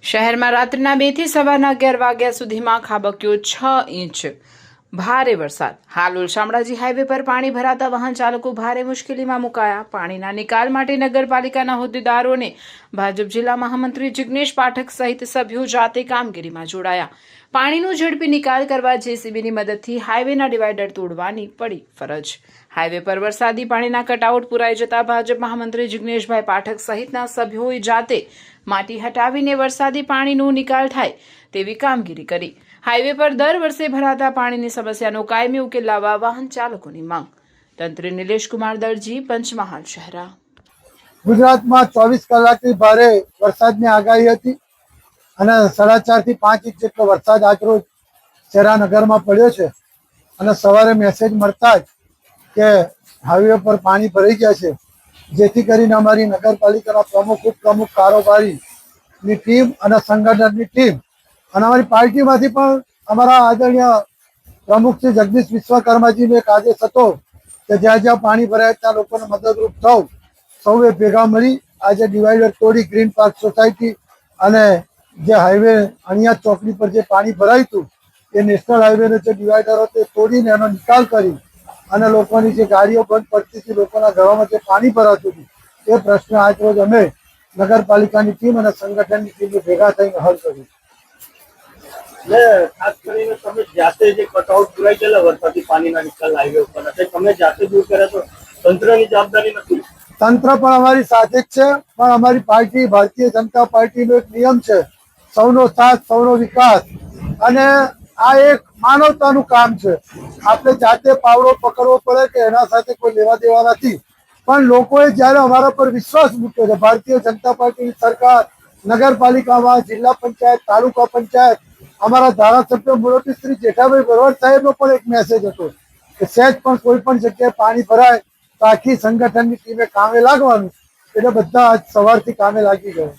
શહેરમાં રાત્રિના 2 થી સવારના 11 વાગ્યા સુધીમાં ખાબક્યો 6 ઇંચ ભારે વરસાદ। હાલ શામળાજી હાઈવે પર પાણી ભરાતા વાહન ચાલકો ભારે મુશ્કેલીમાં મુકાયા। પાણીના નિકાલ માટે નગરપાલિકાના હોદ્દેદારોને ભાજપ જિલ્લા મહામંત્રી જિગ્નેશ પાઠક સહિત સભ્યો જાતે કામગીરીમાં જોડાયા। પાણીનો ઝડપી નિકાલ કરવા જેસીબીની મદદથી હાઈવેના ડિવાઈડર તોડવાની પડી ફરજ। હાઈવે પર વરસાદી પાણીના કટઆઉટ પુરાઈ જતા ભાજપ મહામંત્રી જિગ્નેશભાઈ પાઠક સહિતના સભ્યોએ જાતે માટી હટાવીને વરસાદી પાણીનો નિકાલ થાય તેવી કામગીરી કરી। હાઈવે પર દર વર્ષે ભરાતા પાણીની સમસ્યાનો કાયમી ઉકેલ લાવવા વાહન ચાલકોની માંગ। તંત્રી નિલેશ કુમાર દરજી, પંચમહાલ શહેરા। ગુજરાતમાં 24 કલાકથી ભારે વરસાદની આગાહી હતી અને 4.5 થી 5 ઇંચ જેટલો વરસાદ આજરોજ શહેરાનગરમાં પડ્યો છે અને સવારે મેસેજ મળતા જ કે હાઈવે પર પાણી ભરાઈ ગયા છે, જેથી કરીને અમારી નગરપાલિકાના પ્રમુખ ઉપપ્રમુખ કારોબારીની ટીમ અને સંગઠનની ટીમ અને અમારી પાર્ટીમાંથી પણ અમારા આદરણીય પ્રમુખ શ્રી જગદીશ વિશ્વકર્માજીનો એક આદેશ હતો કે જ્યાં જ્યાં પાણી ભરાય ત્યાં લોકોને મદદરૂપ થવું। સૌએ ભેગા મળી આજે ડિવાઈડર તોડી ગ્રીન પાર્ક સોસાયટી અને જે હાઈવે અણિયાદ ચોકડી પર જે પાણી ભરાયું હતું એ નેશનલ હાઈવેનો જે ડિવાઈડર હતો એ તોડીને એનો નિકાલ કરી અને લોકોની જે ગાડીઓ બંધ પડતી હતી, લોકોના ઘરોમાં જે પાણી ભરાતું હતું એ પ્રશ્ન આજ રોજ અમે નગરપાલિકાની ટીમ અને સંગઠનની ટીમ ભેગા થઈને હલ કર્યું। ખાસ કરીને તમે જાતે જે કટઆઉટ પુરાઈ ગયેલા વરસાદી પાણીના નિકાલ હાઈવે ઉપર તમે જાતે દૂર કર્યા તો તંત્રની જવાબદારી નથી? તંત્ર પણ અમારી સાથે જ છે, પણ અમારી પાર્ટી ભારતીય જનતા પાર્ટીનો એક નિયમ છે સૌનો સાથ સૌનો વિકાસ અને આ એક માનવતાનું કામ છે। આપણે જાતે પાવડો પકડવો પડે કે એના સાથે કોઈ લેવા દેવા નથી, પણ લોકોએ જ્યારે અમારા પર વિશ્વાસ મૂક્યો છે, ભારતીય જનતા પાર્ટીની સરકાર નગરપાલિકામાં જિલ્લા પંચાયત તાલુકા પંચાયત અમારા ધારાસભ્ય મુરબ્બી શ્રી જેઠાભાઈ ભરવાડ સાહેબનો પણ એક મેસેજ હતો કે સહેજ પણ કોઈ પણ જગ્યાએ પાણી ભરાય તો આખી સંગઠનની ટીમે કામે લાગવાનું, એટલે બધા આજ સવારથી કામે લાગી ગયા।